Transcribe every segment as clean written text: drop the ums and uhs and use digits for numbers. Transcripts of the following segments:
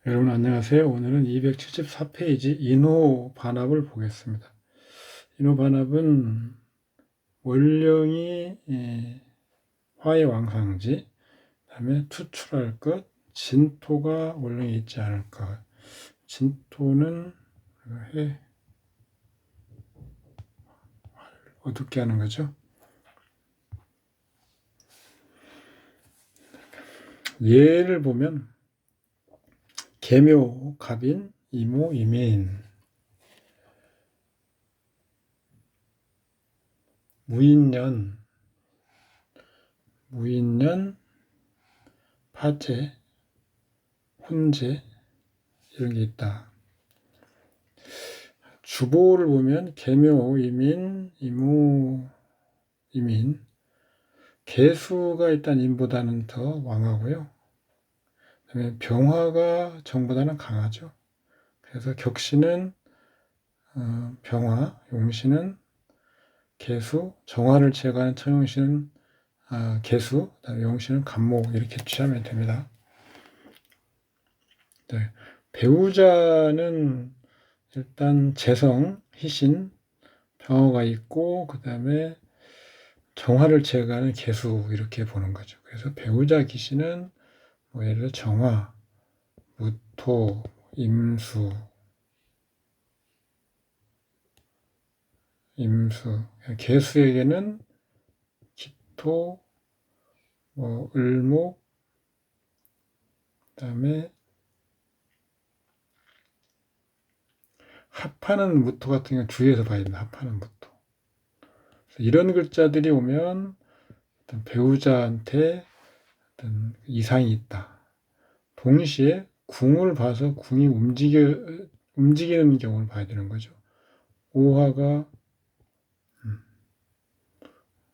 여러분 안녕하세요. 오늘은 274페이지 인호 반합을 보겠습니다. 인호 반합은 원령이 화의 왕상지, 그다음에 투출할 것, 진토가 원령에 있지 않을 것. 진토는 어둡게 하는 거죠. 예를 보면 계묘, 갑인, 이모, 이민, 무인년, 파재, 혼재 이런 게 있다. 주보를 보면 계묘, 이민, 이모, 이민, 개수가 일단 인보다는 더 왕하고요. 그다음에 병화가 정보다는 강하죠. 그래서 격신은 병화, 용신은 개수, 정화를 제거하는 처용신은 개수, 그다음에 용신은 간목 이렇게 취하면 됩니다. 네. 배우자는 일단 재성, 희신, 병화가 있고 그 다음에 정화를 제거하는 개수 이렇게 보는 거죠. 그래서 배우자 기신은 뭐 예를 들어 정화, 무토, 임수, 개수에게는 기토, 뭐 을목, 그다음에 합하는 무토 같은 경우는 주의해서 봐야 된다. 합하는 무토. 이런 글자들이 오면 어떤 배우자한테 어떤 이상이 있다. 동시에 궁을 봐서 궁이 움직이는 경우를 봐야 되는 거죠. 오화가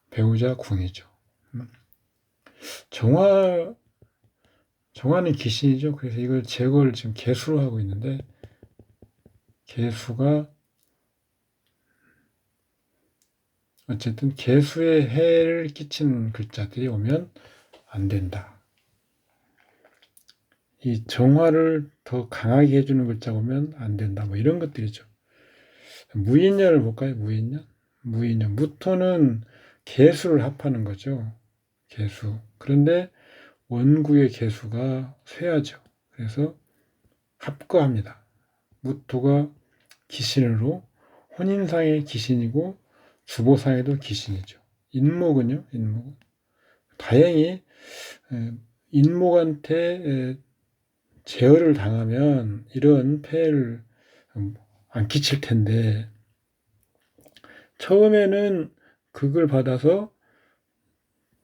배우자 궁이죠. 정화는 귀신이죠. 그래서 이걸 제거를 지금 개수로 하고 있는데, 개수가 어쨌든 개수에 해를 끼치는 글자들이 오면 안 된다. 이 정화를 더 강하게 해주는 글자가 오면 안 된다. 뭐 이런 것들이죠. 무인년을 볼까요? 무인년. 무토는 개수를 합하는 거죠. 개수. 그런데 원구의 개수가 쇠하죠. 그래서 합거합니다. 무토가 기신으로 혼인상의 기신이고 주보상에도 기신이죠. 인목은요. 다행히 인목한테 제어를 당하면 이런 폐해를 안 끼칠 텐데 처음에는 그걸 받아서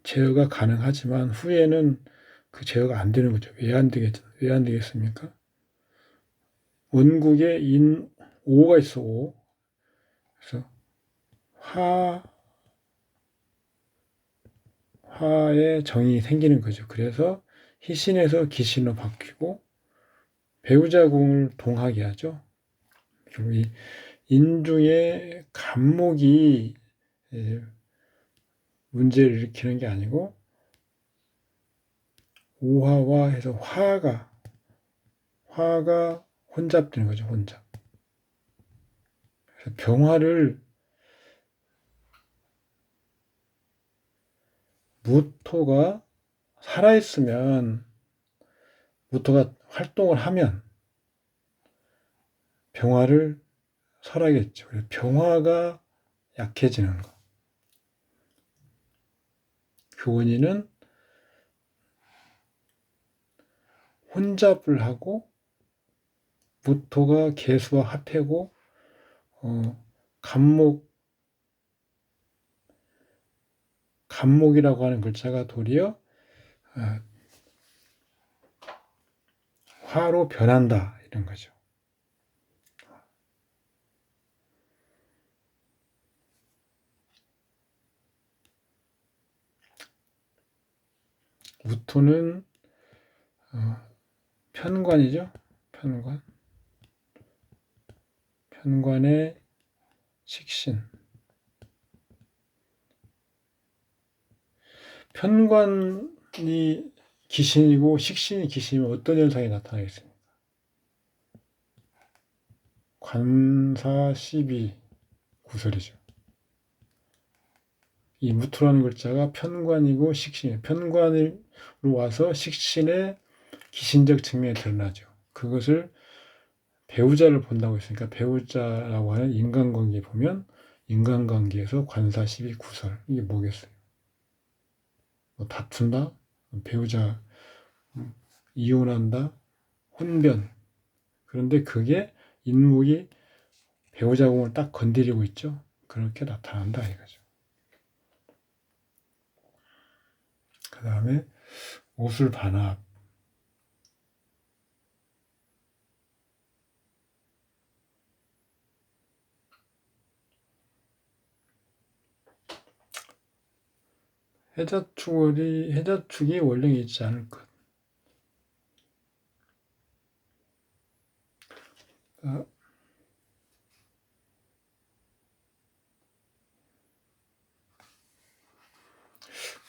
제어가 가능하지만 후에는 그 제어가 안 되는 거죠. 왜 안 되겠습니까? 원국에 오가 있어, 오. 그래서 화의 정이 생기는 거죠. 그래서 희신에서 기신으로 바뀌고 배우자궁을 동하게 하죠. 그리고 이 인중의 간목이 문제를 일으키는 게 아니고 오화와 해서 화가 혼잡되는 거죠. 혼잡. 그래서 병화를 무토가 살아있으면 무토가 활동을 하면 병화를 설하겠죠. 그래서 병화가 약해지는 거. 그 원인은 혼잡을 하고 무토가 개수와 합해고 간목이라고 하는 글자가 도리어 화로 변한다 이런 거죠. 무토는 편관이죠. 편관의 식신. 편관이 기신이고 식신이 기신이면 어떤 현상이 나타나겠습니까? 관사 12 구설이죠. 이 무토라는 글자가 편관이고 식신이에요. 편관으로 와서 식신의 기신적 측면에 드러나죠. 그것을 배우자를 본다고 했으니까 배우자라고 하는 인간관계에 보면 인간관계에서 관사 12 구설. 이게 뭐겠어요? 뭐 다툰다? 배우자 이혼한다? 혼변. 그런데 그게 인목이 배우자 공을 딱 건드리고 있죠. 그렇게 나타난다 이거죠. 그 다음에 오술 반합. 해자축이 원령이 있지 않을 것.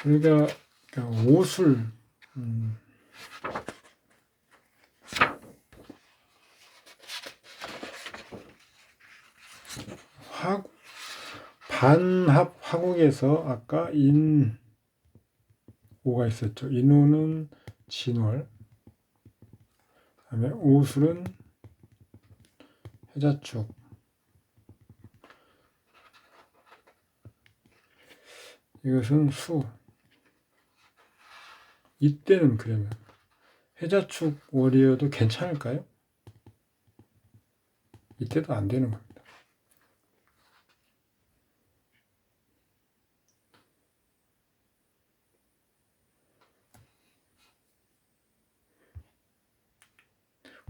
우리가 오술, 반합 화국에서 아까 인오가 있었죠. 인오는 진월, 그다음에 오술은 해자축. 이것은 수. 이때는 그러면 해자축 월이어도 괜찮을까요? 이때도 안 되는 겁니다.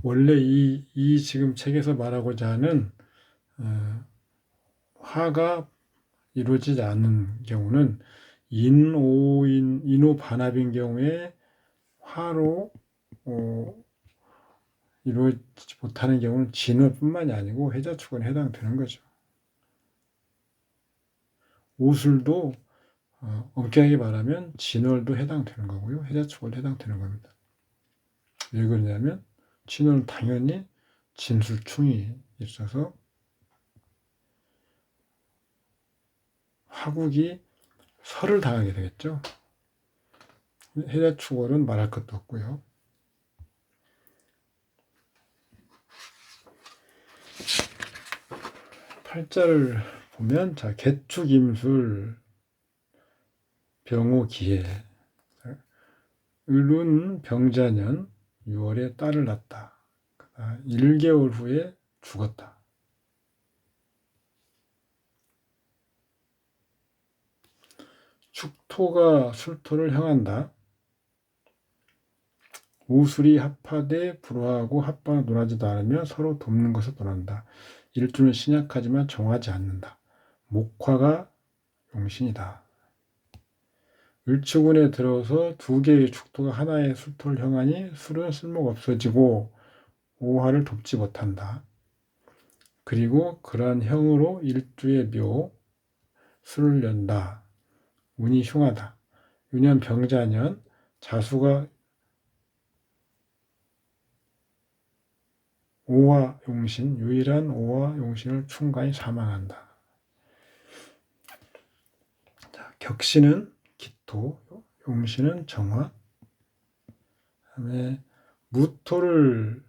원래 이 지금 책에서 말하고자 하는 화가 이루어지지 않는 경우는 인오 반합인 경우에 화로 이루어지지 못하는 경우는 진월뿐만이 아니고 해자축은 해당되는 거죠. 오술도 엄격하게 말하면 진월도 해당되는 거고요. 해자축은 해당되는 겁니다. 왜 그러냐면 진월은 당연히 진술충이 있어서 화국이 설을 당하게 되겠죠. 해자축월은 말할 것도 없고요. 팔자를 보면 자 개축임술 병호기해 을운 병자년 6월에 딸을 낳았다. 1개월 후에 죽었다. 축토가 술토를 향한다. 오술이 합하되 불화하고 합방을 논하지도 않으며 서로 돕는 것을 논한다. 일주는 신약하지만 정하지 않는다. 목화가 용신이다. 을추군에 들어서 두 개의 축토가 하나의 술토를 향하니 술은 쓸모가 없어지고 오화를 돕지 못한다. 그리고 그러한 형으로 일주의 묘, 술을 연다. 운이 흉하다. 유년 병자년 자수가 오화 용신, 유일한 오화 용신을 충간히 사망한다. 자, 격신은 기토, 용신은 정화. 그다음에 무토를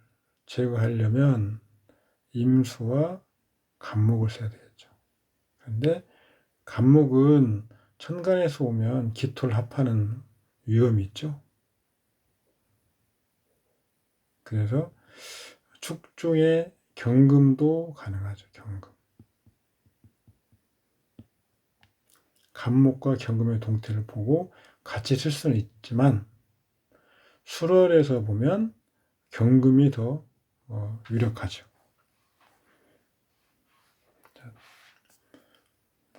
제거하려면 임수와 간목을 써야 되겠죠. 그런데 간목은 천간에서 오면 기토를 합하는 위험이 있죠. 그래서 축 중에 경금도 가능하죠. 경금. 간목과 경금의 동태를 보고 같이 쓸 수는 있지만 술월에서 보면 경금이 더 유력하죠.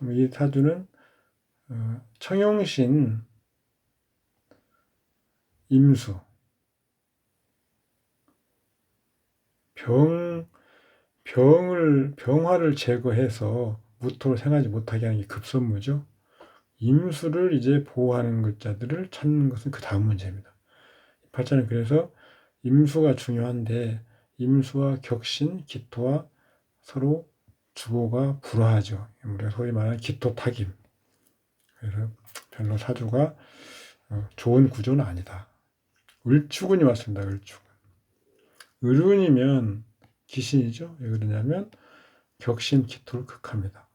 이 사주는 청용신, 임수, 병화를 제거해서 무토를 생하지 못하게 하는 게 급선무죠. 임수를 이제 보호하는 글자들을 찾는 것은 그 다음 문제입니다. 팔자는 그래서 임수가 중요한데 임수와 격신, 기토와 서로 주고가 불화하죠. 우리가 소위 말하는 기토탁임. 그래서 별로 사주가 좋은 구조는 아니다. 을축운이 왔습니다. 을축운. 을운이면 기신이죠. 왜 그러냐면 격신 기토를 극합니다.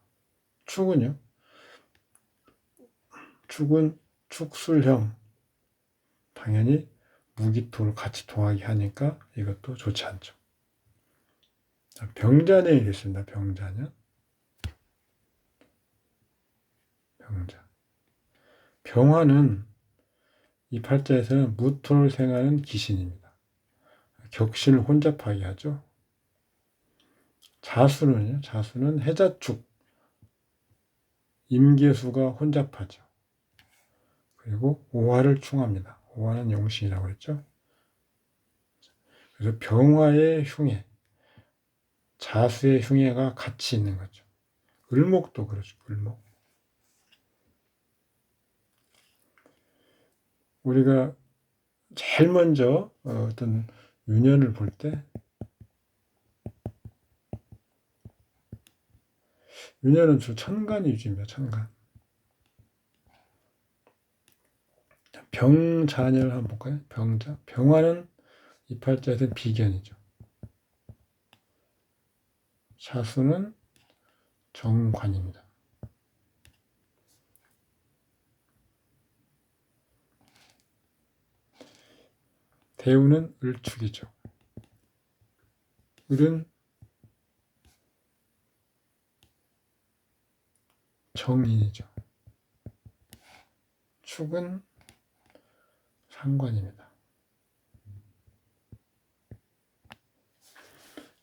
축은요. 축은 축술형. 당연히 무기토를 같이 동하게 하니까 이것도 좋지 않죠. 병자년이 됐습니다. 병자년. 병자. 병화는 이 팔자에서는 무토를 생하는 기신입니다. 격신을 혼잡하게 하죠. 자수는요. 자수는 해자축, 임계수가 혼잡하죠. 그리고 오화를 충합니다. 오화는 용신이라고 했죠. 그래서 병화의 흉해, 자수의 흉해가 같이 있는 거죠. 을목도 그렇죠. 을목. 우리가 제일 먼저 어떤 유년을 볼 때 유년은 주 천간 위주입니다. 천간. 병자년을 한번 볼까요? 병자. 병화는 이 팔자에서는 비견이죠. 자수는 정관입니다. 대우는 을축이죠. 을은 정인이죠. 축은 상관입니다.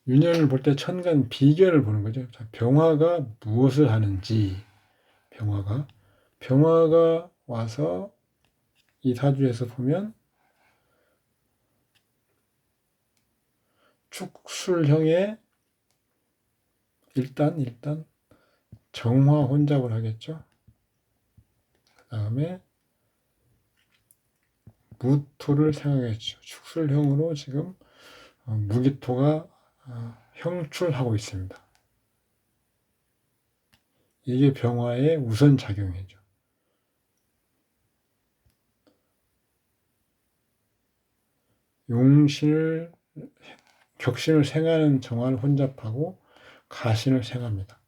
유년을 볼 때 천간 비견을 보는 거죠. 자, 병화가 무엇을 하는지, 병화가 와서 이 사주에서 보면 축술형의 일단 정화 혼잡을 하겠죠. 그 다음에 무토를 생각했죠. 축술형으로 지금 무기토가 형출하고 있습니다. 이게 병화의 우선 작용이죠. 용신을 격신을 생하는 정화를 혼잡하고 가신을 생합니다.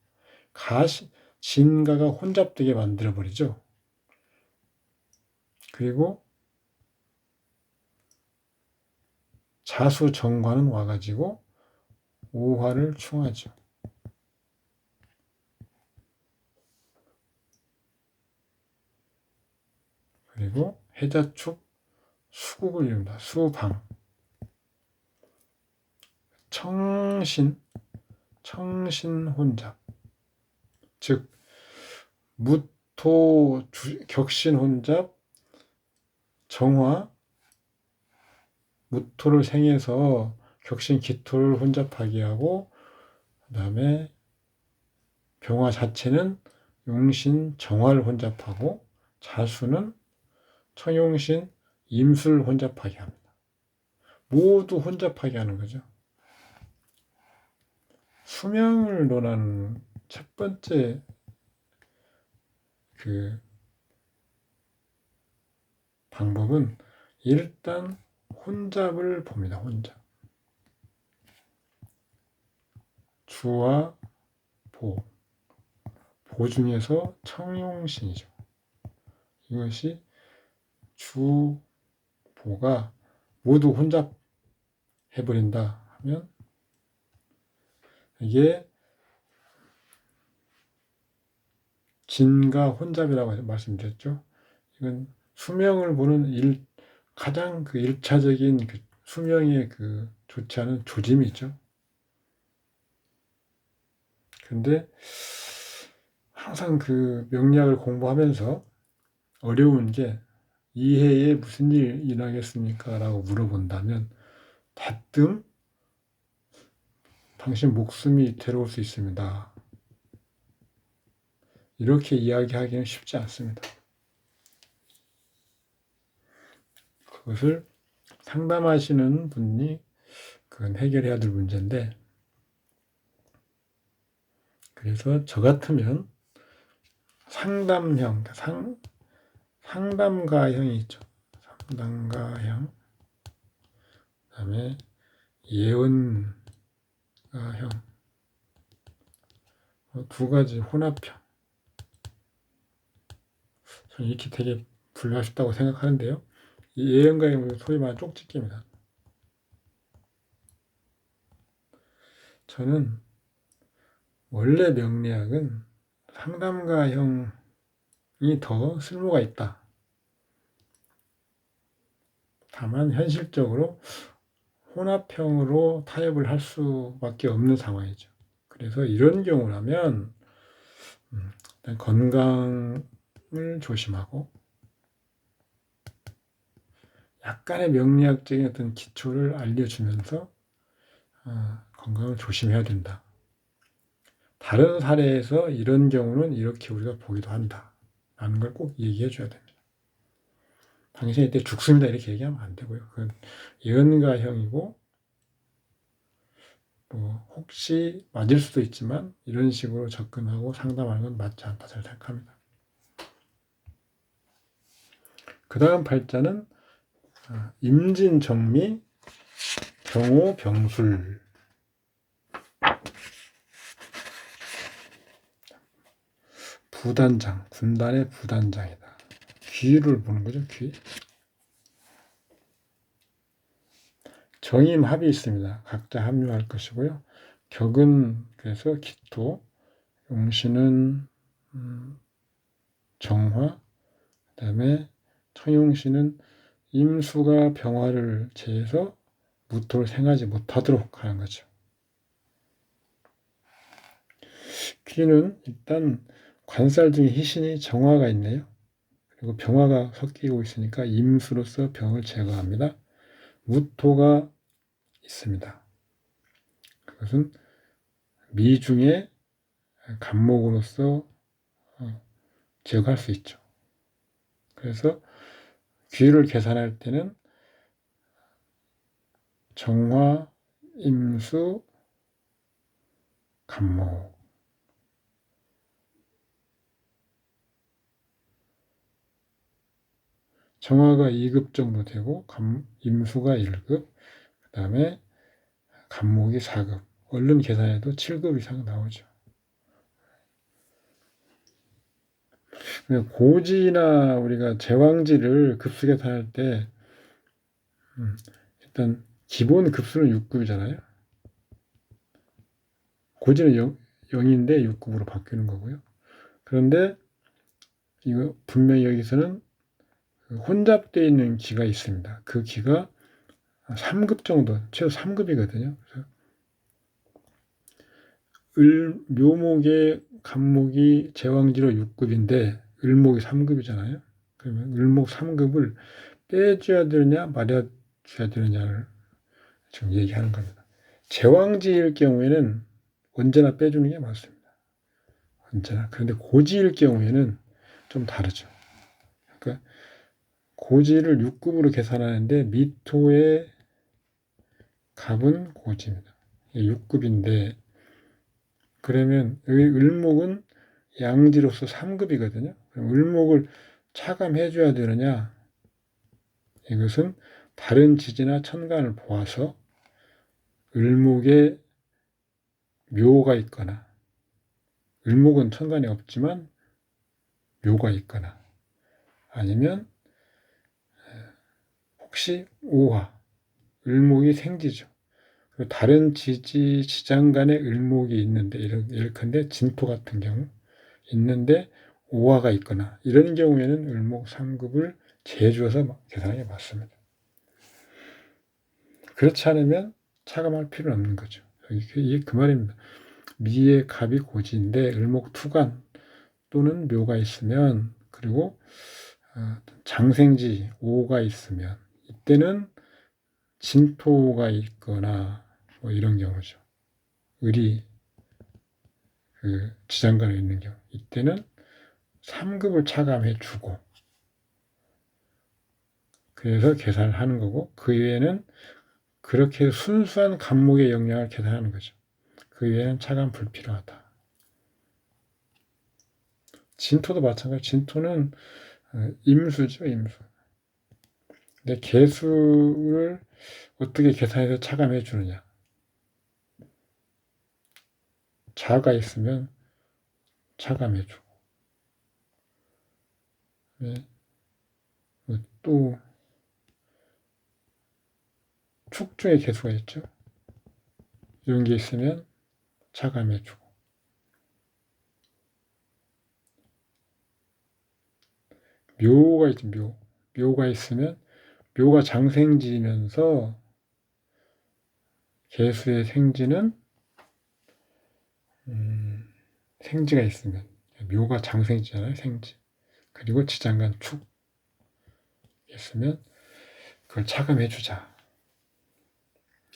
진가가 혼잡되게 만들어버리죠. 그리고 자수 정관은 와가지고 오화를 충하죠. 그리고 해자축 수국을 이룬다. 수방. 청신 혼잡. 즉 무토 격신 혼잡 정화 무토를 생해서 격신 기토를 혼잡하게 하고 그 다음에 병화 자체는 용신 정화를 혼잡하고 자수는 청용신 임술 혼잡하게 합니다. 모두 혼잡하게 하는 거죠. 수명을 논하는 첫 번째 그 방법은 일단 혼잡을 봅니다. 혼잡. 주와 보 중에서 청용신이죠. 이것이 주, 보가 모두 혼잡해버린다 하면 이게 진가 혼잡이라고 말씀드렸죠. 이건 수명을 보는 가장 그 1차적인 그 수명에 그 좋지 않은 조짐이 있죠. 근데 항상 그 명리학을 공부하면서 어려운 게 이 해에 무슨 일 일어나겠습니까? 라고 물어본다면 대뜸 당신 목숨이 괴로울 수 있습니다. 이렇게 이야기하기는 쉽지 않습니다. 그것을 상담하시는 분이 그건 해결해야 될 문제인데 그래서 저 같으면 상담형, 상담가형이 있죠. 상담가형, 그 다음에 예언가형, 두 가지 혼합형. 저는 이렇게 되게 분류할 수 있다고 생각하는데요. 이 예언가형은 소위 말하는 쪽집게입니다. 저는 원래 명리학은 상담가형이 더 쓸모가 있다. 다만 현실적으로 혼합형으로 타협을 할 수밖에 없는 상황이죠. 그래서 이런 경우라면 일단 건강을 조심하고 약간의 명리학적인 어떤 기초를 알려주면서 건강을 조심해야 된다. 다른 사례에서 이런 경우는 이렇게 우리가 보기도 한다. 라는 걸 꼭 얘기해 줘야 됩니다. 당신이 이때 죽습니다. 이렇게 얘기하면 안 되고요. 그건 예언가형이고 혹시 맞을 수도 있지만 이런 식으로 접근하고 상담하는 건 맞지 않다 저는 생각합니다. 그 다음 팔자는 임진정미, 병호병술. 부단장, 군단의 부단장이다. 귀를 보는 거죠, 귀. 정임합이 있습니다. 각자 합류할 것이고요. 격은 그래서 기토, 용신은 정화, 그 다음에 청용신은 임수가 병화를 제해서 무토를 생하지 못하도록 하는 거죠. 귀는 일단 관살 중에 희신이 정화가 있네요. 그리고 병화가 섞이고 있으니까 임수로서 병을 제거합니다. 무토가 있습니다. 그것은 미중의 간목으로서 제거할 수 있죠. 그래서 귀를 계산할 때는 정화, 임수, 간목. 정화가 2급 정도 되고 임수가 1급, 그 다음에 간목이 4급. 얼른 계산해도 7급 이상 나오죠. 고지나 우리가 제왕지를 급수 계산할 때 일단 기본 급수는 6급이잖아요. 고지는 0인데 6급으로 바뀌는 거고요. 그런데 이거 분명히 여기서는 혼잡되어 있는 기가 있습니다. 그 기가 3급 정도, 최소 3급이거든요. 그래서 묘목의 간목이 제왕지로 6급인데 을목이 3급이잖아요. 그러면 을목 3급을 빼줘야 되느냐 말아줘야 되느냐를 지금 얘기하는 겁니다. 제왕지일 경우에는 언제나 빼주는 게 맞습니다. 언제나. 그런데 고지일 경우에는 좀 다르죠. 그러니까 고지를 6급으로 계산하는데 미토의 갑은 고지입니다. 6급인데 그러면 여기 을목은 양지로서 3급이거든요. 그럼 을목을 차감해 줘야 되느냐? 이것은 다른 지지나 천간을 보아서 을목에 묘가 있거나 을목은 천간이 없지만 묘가 있거나 아니면 혹시 오화 을목이 생지죠. 다른 지지 지장간에 을목이 있는데 예컨대 진토 같은 경우 있는데 오화가 있거나 이런 경우에는 을목 3급을 재줘서 계산하는 게 맞습니다. 그렇지 않으면 차감할 필요는 없는 거죠. 이게 그 말입니다. 미의 갑이 고지인데 을목 투간 또는 묘가 있으면 그리고 장생지 오가 있으면 이때는 진토가 있거나 뭐 이런 경우죠. 을이 그 지장간에 있는 경우 이때는 3급을 차감해 주고 그래서 계산을 하는 거고 그 이외에는 그렇게 순수한 간목의 영향을 계산하는 거죠. 그 이외에는 차감 불필요하다. 진토도 마찬가지. 진토는 임수죠, 임수. 근데 개수를 어떻게 계산해서 차감해 주느냐. 자가 있으면 차감해 주고. 네. 또 축 중에 개수가 있죠. 이런 게 있으면 차감해 주고. 묘가 있죠, 묘. 묘가 있으면 묘가 장생지면서 개수의 생지는 생지가 있으면 묘가 장생지잖아요, 생지. 그리고 지장간 축 있으면 그걸 차감해 주자.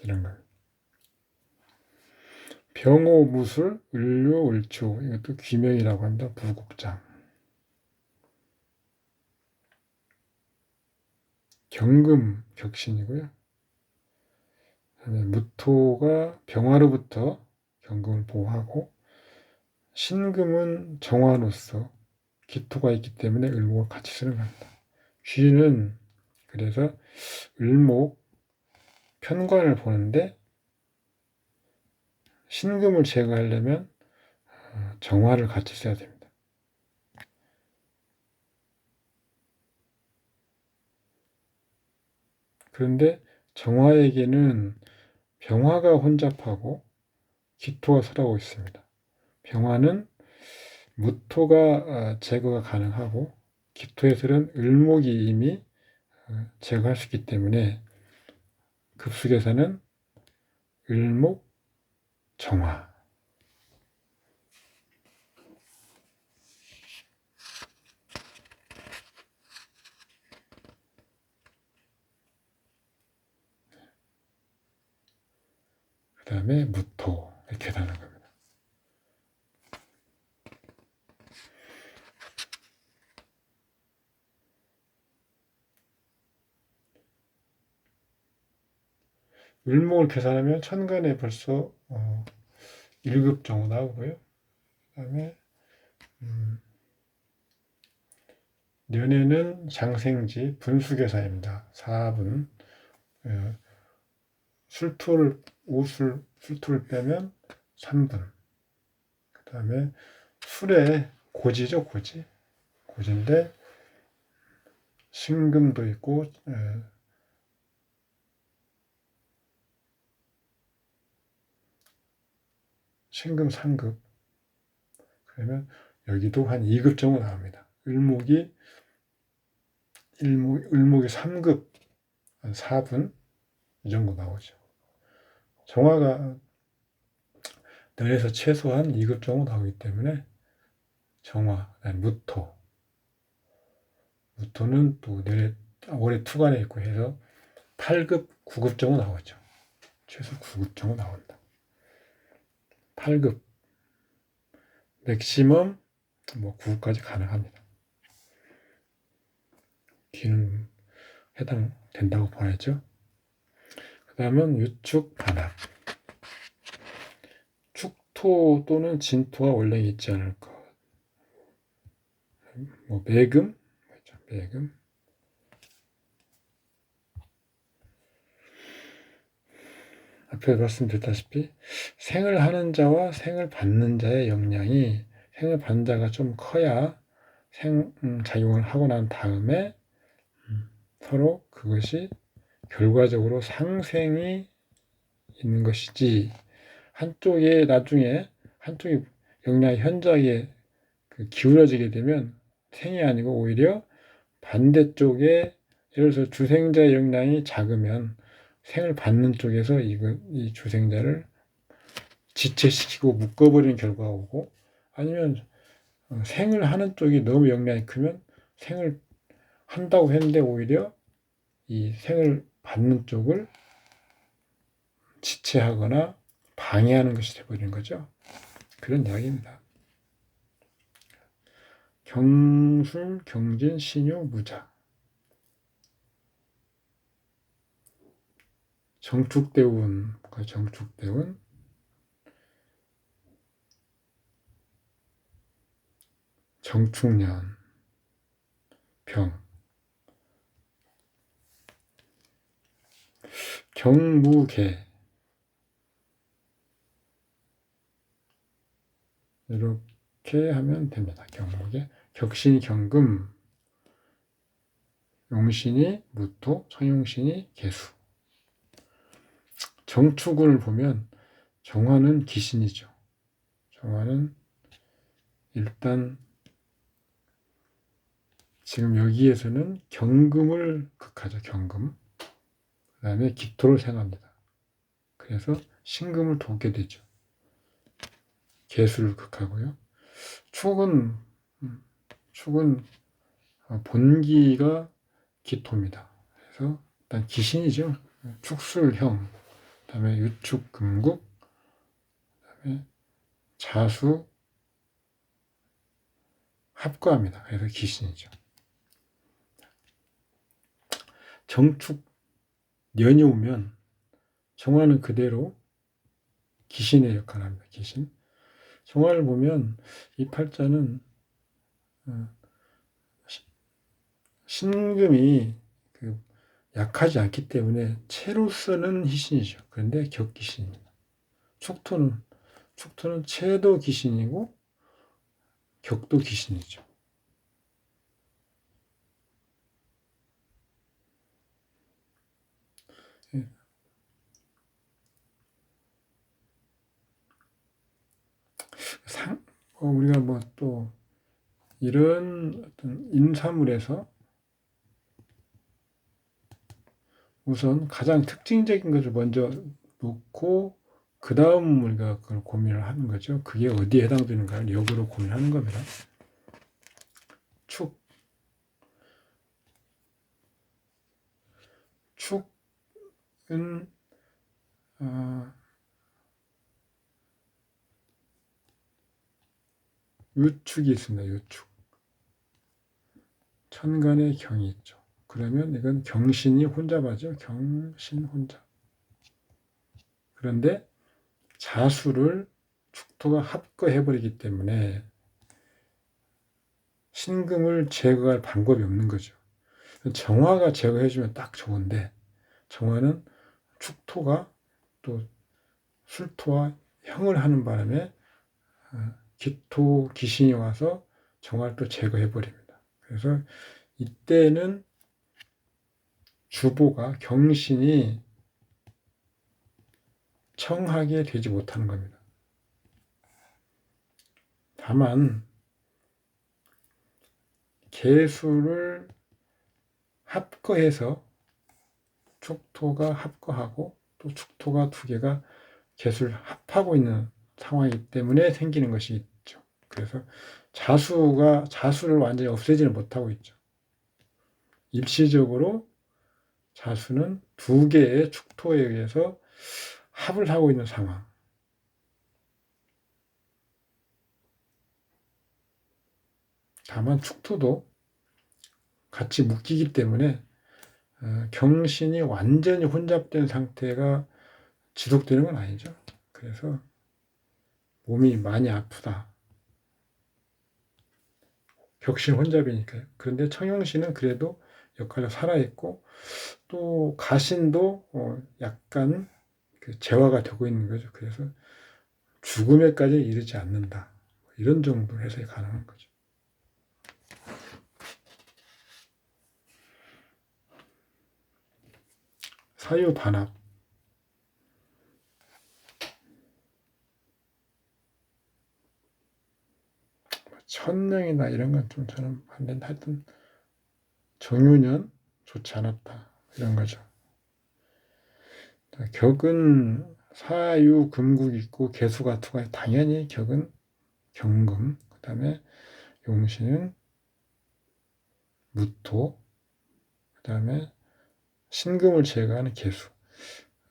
이런 걸. 병호, 무술, 을료, 을초. 이것도 귀명이라고 합니다. 부국장. 경금, 격신이고요. 그다음에 무토가 병화로부터 경금을 보호하고, 신금은 정화로서 기토가 있기 때문에 을목을 같이 쓰는 겁니다. 귀는 그래서 을목 편관을 보는데 신금을 제거하려면 정화를 같이 써야 됩니다. 그런데 정화에게는 병화가 혼잡하고 기토가 설하고 있습니다. 병화는 무토가 제거가 가능하고 기토에서는 을목이 이미 제거할 수 있기 때문에 급수계사는 을목 정화. 그 다음에 무토 이렇게 되는 겁니다. 을목을 계산하면 천간에 벌써 1급 정도 나오고요. 그 다음에 년에는 장생지 분수계사입니다. 4분. 술토를 술토를 빼면 3분. 그 다음에 술에 고지죠, 고지. 고지인데 신금도 있고 신금 3급. 그러면 여기도 한 2급 정도 나옵니다. 을목이 3급 한 4분 이 정도 나오죠. 정화가 년에서 최소한 2급 정도 나오기 때문에 정화, 무토는 또 올해 투간에 있고 해서 8급, 9급 정도 나오죠. 최소 9급 정도 나온다. 8급, 맥시멈 9급까지 가능합니다. 기는 해당된다고 봐야죠. 그 다음은 유축, 반합. 축토 또는 진토가 원래 있지 않을 것. 매금, 매금. 앞에 말씀드렸다시피 생을 하는 자와 생을 받는 자의 역량이 생을 받는 자가 좀 커야 작용을 하고 난 다음에 서로 그것이 결과적으로 상생이 있는 것이지 한쪽에 나중에 한쪽이 역량이 현저하게 기울어지게 되면 생이 아니고 오히려 반대쪽에 예를 들어서 주생자의 역량이 작으면 생을 받는 쪽에서 이 주생자를 지체시키고 묶어버리는 결과가 오고 아니면 생을 하는 쪽이 너무 역량이 크면 생을 한다고 했는데 오히려 이 생을 받는 쪽을 지체하거나 방해하는 것이 되어버리는 거죠. 그런 이야기입니다. 경술, 경진, 신유, 무자. 정축대운, 정축년, 병, 경무계 이렇게 하면 됩니다. 경무계, 격신이 경금, 용신이 무토, 청용신이 계수. 정축운을 보면 정화는 기신이죠. 정화는 일단 지금 여기에서는 경금을 극하죠. 경금. 그 다음에 기토를 생각합니다. 그래서 신금을 돕게 되죠. 계수를 극하고요. 축은 본기가 기토입니다. 그래서 일단 기신이죠. 축술형, 그 다음에 유축, 금국, 그 다음에 자수, 합과합니다. 그래서 기신이죠. 정축, 년이 오면 정화는 그대로 기신의 역할을 합니다. 기신. 정화를 보면 이 팔자는 신금이 약하지 않기 때문에 채로서는 희신이죠. 그런데 격기신입니다. 축토는 채도 기신이고 격도 기신이죠. 우리가 뭐 또 이런 어떤 인사물에서 우선 가장 특징적인 것을 먼저 놓고 그 다음 우리가 그걸 고민을 하는 거죠. 그게 어디에 해당되는가를 역으로 고민하는 겁니다. 축은 유축이 있습니다. 유축. 천간에 경이 있죠. 그러면 이건 경신이 혼잡하죠. 경신 혼잡. 그런데 자수를 축토가 합거해버리기 때문에 신금을 제거할 방법이 없는 거죠. 정화가 제거해주면 딱 좋은데 정화는 축토가 또 술토와 형을 하는 바람에 기토 기신이 와서 정화를 또 제거해버립니다. 그래서 이때는 주보가 경신이 청하게 되지 못하는 겁니다. 다만 계수를 합거해서 축토가 합거하고 또 축토가 두 개가 계수를 합하고 있는 상황이기 때문에 생기는 것이 있죠. 그래서 자수를 완전히 없애지는 못하고 있죠. 일시적으로 자수는 두 개의 축토에 의해서 합을 하고 있는 상황. 다만 축토도 같이 묶이기 때문에 경신이 완전히 혼잡된 상태가 지속되는 건 아니죠. 그래서 몸이 많이 아프다. 격신 혼잡이니까요. 그런데 청용신은 그래도 역할이 살아있고 또 가신도 약간 재화가 되고 있는 거죠. 그래서 죽음에까지 이르지 않는다. 이런 정도 해석이 가능한 거죠. 사유 반합. 천명이나 이런 건 좀 저는 안 된다. 하여튼 정유년 좋지 않았다. 이런 거죠. 격은 사유 금국 있고 개수가 투가 당연히 격은 경금. 그 다음에 용신은 무토. 그 다음에 신금을 제거하는 개수.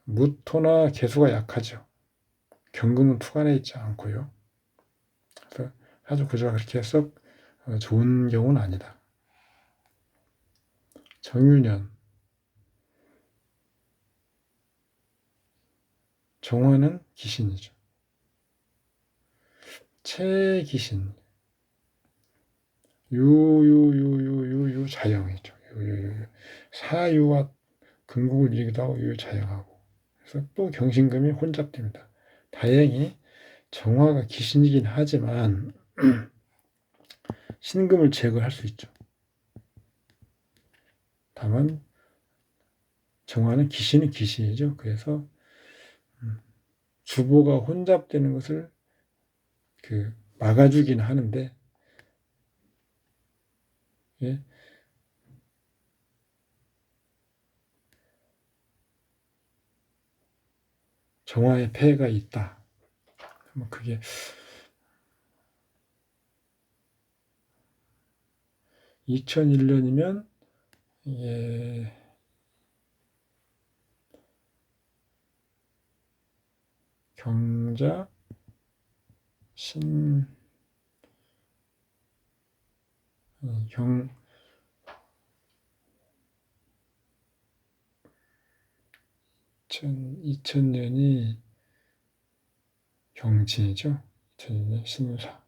무토나 개수가 약하죠. 경금은 투간에 있지 않고요. 그래서 아주 구조가 그렇게 썩 좋은 경우는 아니다. 정유년. 정화는 기신이죠. 채기신. 유유유유유유 자영이죠. 유유유유. 사유와 근국을 이기도 하고 유유자영하고. 그래서 또 경신금이 혼잡됩니다. 다행히 정화가 기신이긴 하지만 신금을 제거할 수 있죠. 다만 정화는 기신은 기신이죠. 그래서 주보가 혼잡되는 것을 막아주긴 하는데, 예, 정화에 폐해가 있다. 그게 2001년이면 예, 경자 신 경 2000년이 경진이죠. 2000년 신사.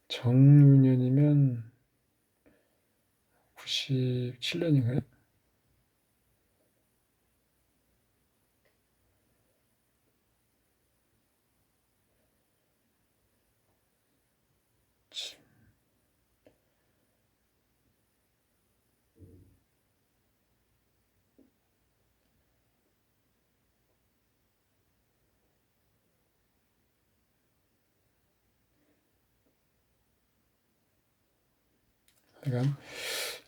정유년이면 97년인가요? 그러니까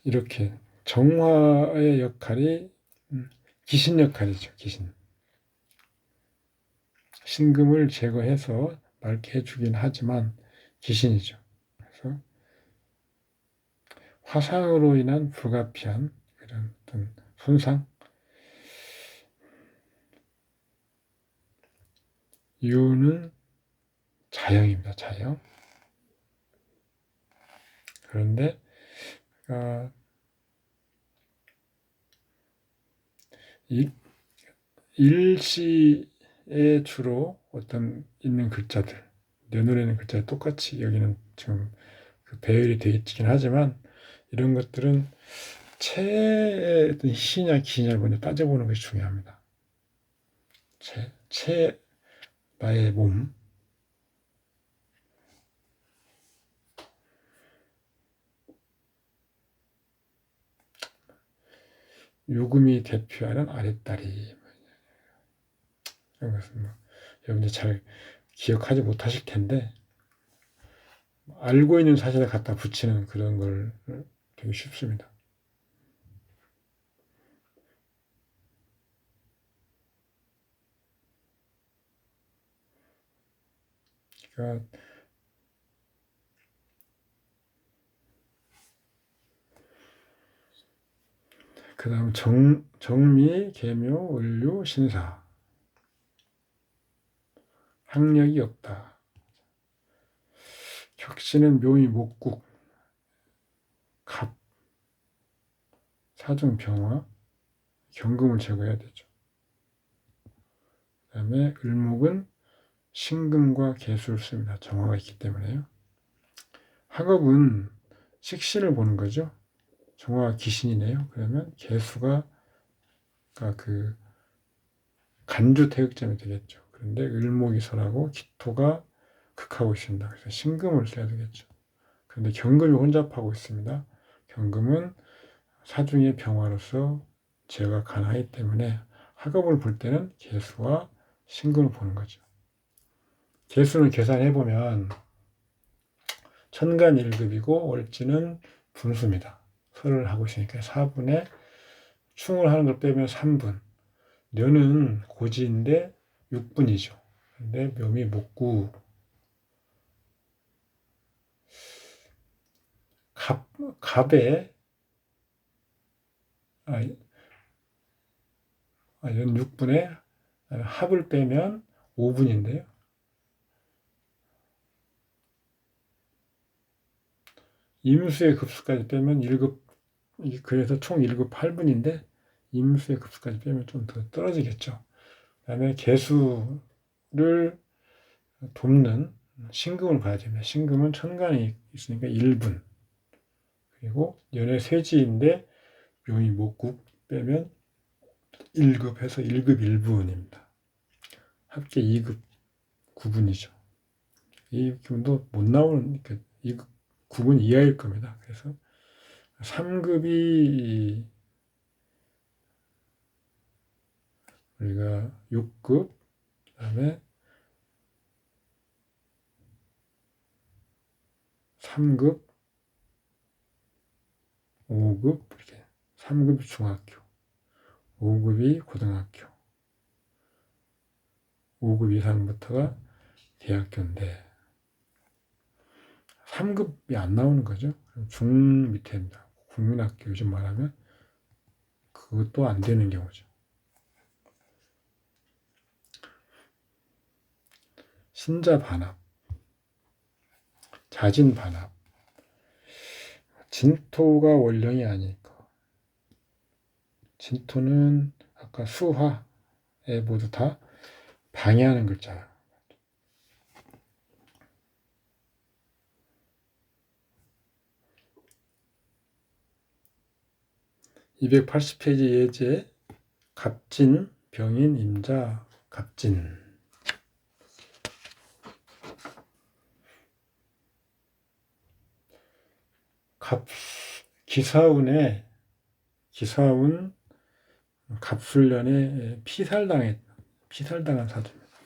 이렇게 정화의 역할이 기신 역할이죠. 기신. 신금을 제거해서 맑게 해주긴 하지만 기신이죠. 그래서 화상으로 인한 불가피한 그런 어떤 손상, 유는 자영입니다. 자영. 그런데 일시에 주로 어떤 있는 글자들, 눈으로 있는 글자들 똑같이 여기는 지금 배열이 되어 있긴 하지만 이런 것들은 체의 어떤 희냐 기냐를 먼저 따져보는 것이 중요합니다. 체, 나의 몸. 요금이 대표하는 아랫다리. 이런 것은 여러분들 잘 기억하지 못하실 텐데, 알고 있는 사실을 갖다 붙이는 그런 걸 되게 쉽습니다. 그러니까 그 다음 정미, 계묘, 을류, 신사. 학력이 없다. 격신은 묘미, 목국, 갑, 사중, 병화, 경금을 제거해야 되죠. 그 다음에 을목은 신금과 계수를 씁니다. 정화가 있기 때문에요. 학업은 식신을 보는 거죠. 정화가 기신이네요. 그러면 계수가 그 간주 태극점이 되겠죠. 그런데 을목이 설하고 기토가 극하고 있습니다. 그래서 신금을 써야 되겠죠. 그런데 경금이 혼잡하고 있습니다. 경금은 사중의 병화로서 제어가 가능하기 때문에 학업을 볼 때는 계수와 신금을 보는 거죠. 계수를 계산해보면 천간 1급이고 월지는 분수입니다. 설을 하고 있으니까 4분의 충을 하는 걸 빼면 3분. 녀는 고지인데 6분이죠. 근데 묘미 목구 갑에 연 6분에 합을 빼면 5분인데요. 임수의 급수까지 빼면 1급, 그래서 총 1급 8분인데 임수의 급수까지 빼면 좀 더 떨어지겠죠. 그다음에 개수를 돕는 신금을 봐야 됩니다. 신금은 천간이 있으니까 1분. 그리고 연의 쇠지인데 묘이 목국 빼면 1급 해서 1급 1분입니다. 합계 2급 9분이죠. 이 기분도 못 나오는, 2급 9분 이하일 겁니다. 그래서 3급이 우리가 6급, 그 다음에 3급, 5급, 이렇게 3급이 중학교, 5급이 고등학교, 5급 이상부터가 대학교인데 3급이 안 나오는 거죠. 중 밑에입니다. 국민학교 요즘 말하면 그것도 안 되는 경우죠. 신자 반합, 자진 반합, 진토가 원령이 아니고 진토는 아까 수화에 모두 다 방해하는 글자. 280페이지 예제 갑진, 병인, 임자, 갑진. 기사운 갑술년에 피살당한 사주입니다.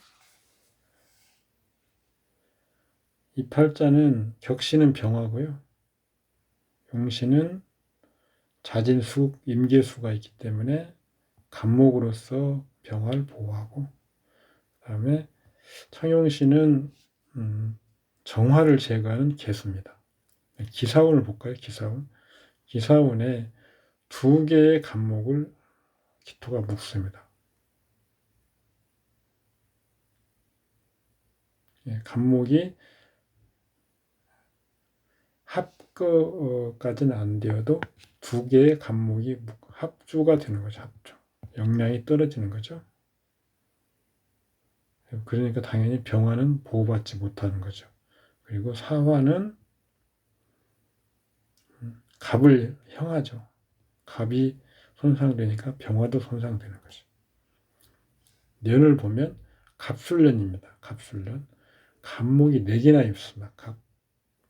이 팔자는 격신은 병화고요. 용신은 자진숙, 임계수가 있기 때문에 간목으로서 병화를 보호하고, 그 다음에 청용신은 정화를 제거하는 개수입니다. 기사운을 볼까요? 기사운에 2개의 간목을 기토가 묶습니다. 간목이 합거까지는 안 되어도 2개의 간목이 합주가 되는 거죠. 합주. 영양이 떨어지는 거죠. 그러니까 당연히 병화는 보호받지 못하는 거죠. 그리고 사화는 갑을 형하죠. 갑이 손상되니까 병화도 손상되는 거죠. 년을 보면 갑술년입니다. 갑술년. 갑목이 4개나 있습니다.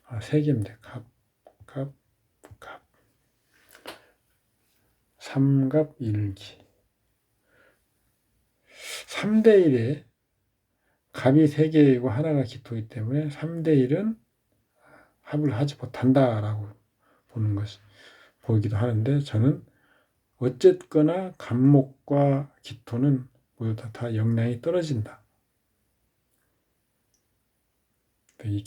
3개입니다. 갑. 3갑 1기. 3대1에 갑이 3개이고 하나가 기토이기 때문에 3대1은 합을 하지 못한다라고 보기도 하는데, 저는 어쨌거나 갑목과 기토는 모두 다 영향이 떨어진다. 이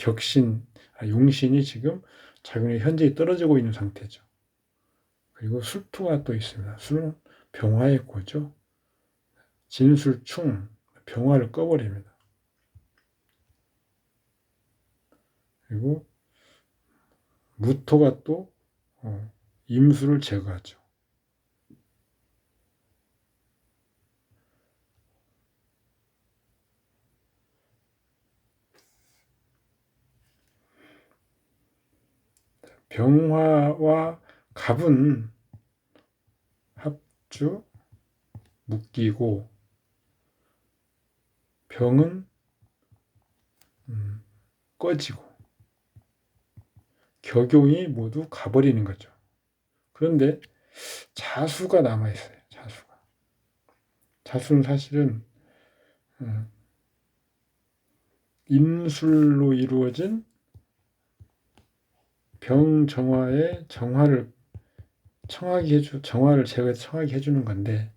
용신이 지금 작용이 현재 떨어지고 있는 상태죠. 그리고 술토가 또 있습니다. 술은 병화의 고죠. 진술충, 병화를 꺼버립니다. 그리고 무토가 또 임수를 제거하죠. 병화와 갑은 합주, 묶이고, 병은 꺼지고, 격용이 모두 가버리는 거죠. 그런데 자수가 남아있어요. 자수는 사실은 임술로 이루어진 병정화의 정화를 제거해서 청하게 해주는 건데,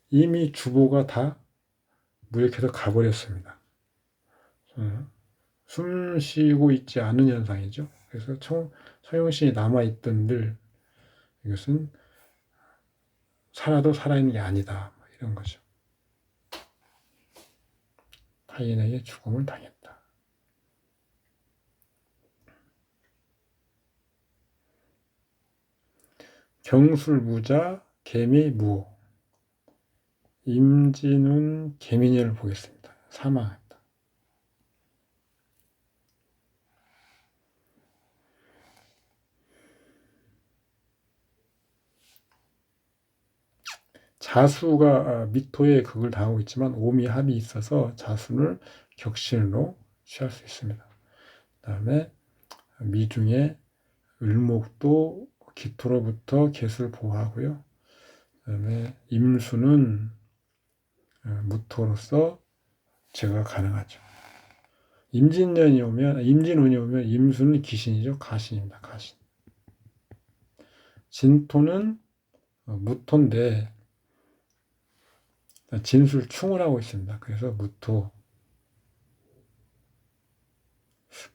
이미 주보가 다 무력해서 가버렸습니다. 숨 쉬고 있지 않은 현상이죠. 그래서 청용신이 남아있던 늘 이것은 살아도 살아있는 게 아니다, 이런 거죠. 타인에게 죽음을 당했다. 경술무자, 개미무호. 임진운 개미년을 보겠습니다. 사망했다. 자수가 미토에 극을 당하고 있지만 오미합이 있어서 자수를 격신으로 취할 수 있습니다. 그 다음에 미중에 을목도 기토로부터 개수를 보호하고요. 그 다음에 임수는 무토로서 제거가 가능하죠. 임진운이 오면 임수는 기신이죠. 가신입니다. 가신. 진토는 무토인데 진술 충을 하고 있습니다. 그래서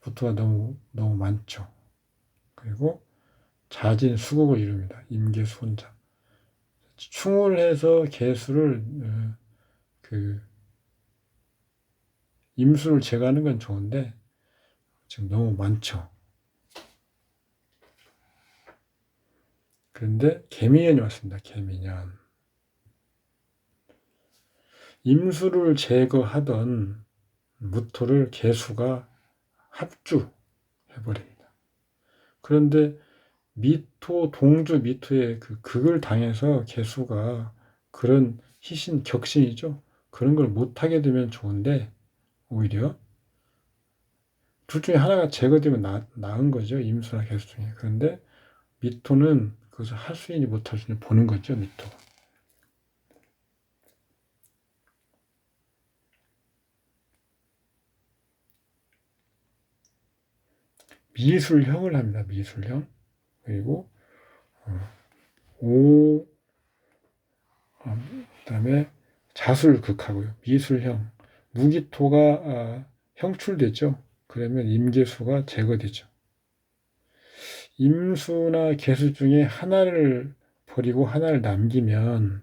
무토가 너무 많죠. 그리고 자진 수국을 이룹니다. 임계수 혼자. 충을 해서 개수를 임수를 제거하는 건 좋은데 지금 너무 많죠. 그런데 개미년이 왔습니다. 개미년. 임수를 제거하던 무토를 개수가 합주해버립니다. 그런데 동주 미토의 그 극을 당해서 개수가 그런 격신이죠. 그런 걸 못하게 되면 좋은데 오히려 둘 중에 하나가 제거되면 나은 거죠. 임수나 개수 중에. 그런데 미토는 그것을 할 수 있는지 못할 수 있는지 보는 거죠. 미토가. 미술형을 합니다. 미술형. 그리고 그다음에 자수를 극하고요. 미술형. 무기토가 형출되죠. 그러면 임계수가 제거되죠. 임수나 개수 중에 하나를 버리고 하나를 남기면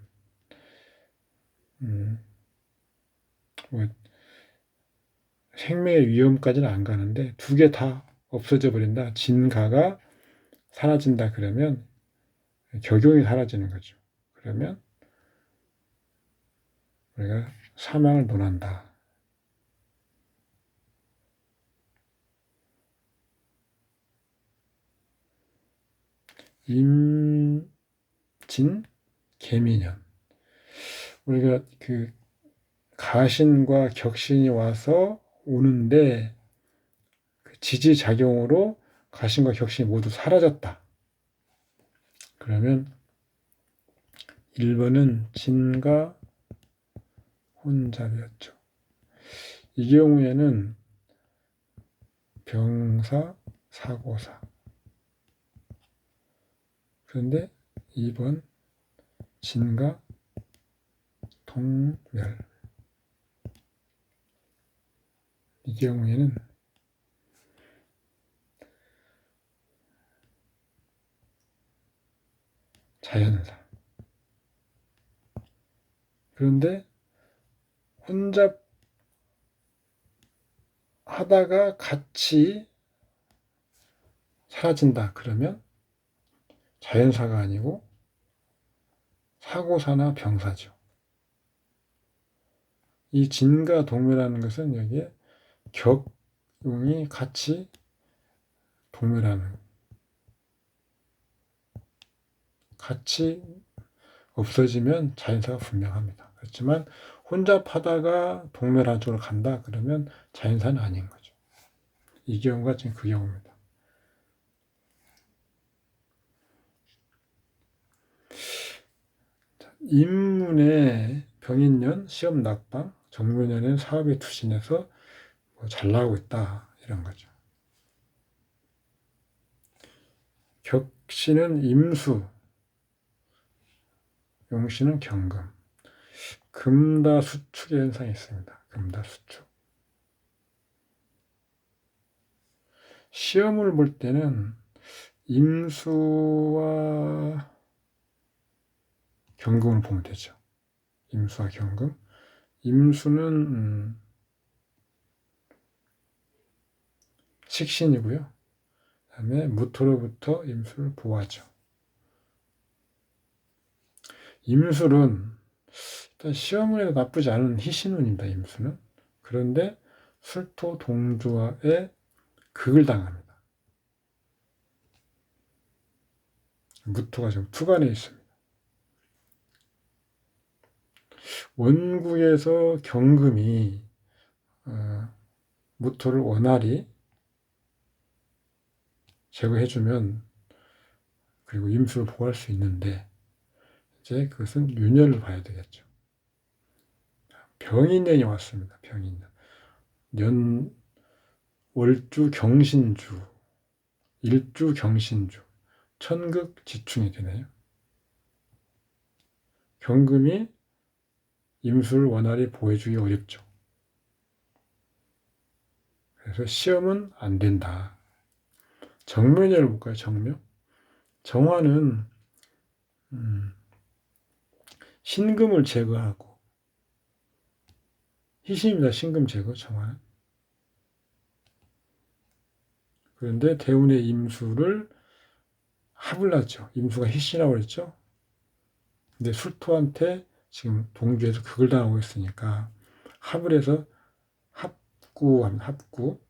생명의 위험까지는 안 가는데 두 개 다 없어져 버린다. 진가가 사라진다. 그러면 격용이 사라지는 거죠. 그러면 우리가 사망을 논한다. 임진 개미년. 우리가 가신과 격신이 와서 오는데 지지작용으로 가신과 격신이 모두 사라졌다. 그러면 1번은 진가 혼잡이었죠. 이 경우에는 병사, 사고사. 그런데 2번 진가 동멸. 이 경우에는 자연사. 그런데 혼잡 하다가 같이 사라진다. 그러면 자연사가 아니고 사고사나 병사죠. 이 진가 동멸하는 것은 여기에 격용이 같이 동멸하는, 같이 없어지면 자연사가 분명합니다. 그렇지만 혼잡하다가 동멸한 쪽으로 간다 그러면 자연사는 아닌 거죠. 이 경우가 지금 그 경우입니다. 인문의 병인년, 시험 낙방, 정묘년은 사업에 투신해서 잘 나오고 있다 이런 거죠. 격신은 임수, 용신은 경금. 금다수축의 현상이 있습니다. 금다수축. 시험을 볼 때는 임수와 경금을 보면 되죠. 임수와 경금. 임수는 식신이고요. 그 다음에 무토로부터 임수를 보호하죠. 임술은 일단 시험을 해도 나쁘지 않은 희신운입니다. 임수는. 그런데 술토 동조화에 극을 당합니다. 무토가 지금 투간에 있습니다. 원국에서 경금이 무토를 원활히 제거해주면 그리고 임수를 보호할 수 있는데 이제 그것은 윤년을 봐야 되겠죠. 병인년이 왔습니다. 병인년. 년 월주 경신주, 일주 경신주, 천극 지충이 되네요. 경금이 임수를 원활히 보호해주기 어렵죠. 그래서 시험은 안 된다. 정묘년을 볼까요? 정묘? 정화는 신금을 제거하고 희신입니다. 신금 제거 정화는. 그런데 대운의 임수를 합을 하죠. 임수가 희신이라고 그랬죠. 근데 술토한테 지금 동주에서 극을 당하고 있으니까 합을 해서 합구합니다. 합구.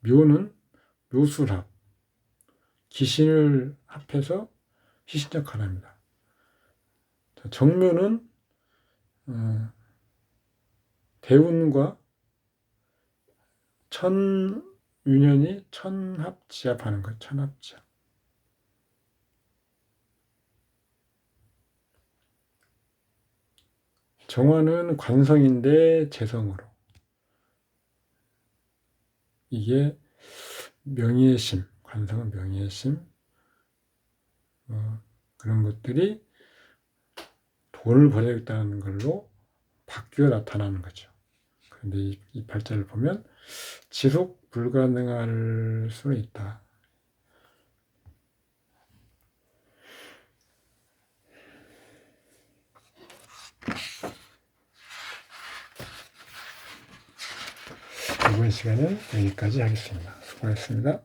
묘는 묘술합. 기신을 합해서 희신 역할을 합니다. 정묘는 대운과 천유년이 천합지합하는 거예요. 천합지합. 정화는 관성인데 재성으로. 이게 명예의 심, 관성은 명예의 심, 그런 것들이 돈을 벌여야겠다는 걸로 바뀌어 나타나는 거죠. 그런데 이 발자를 보면 지속 불가능할 수는 있다. 이번 시간은 여기까지 하겠습니다. 수고하셨습니다.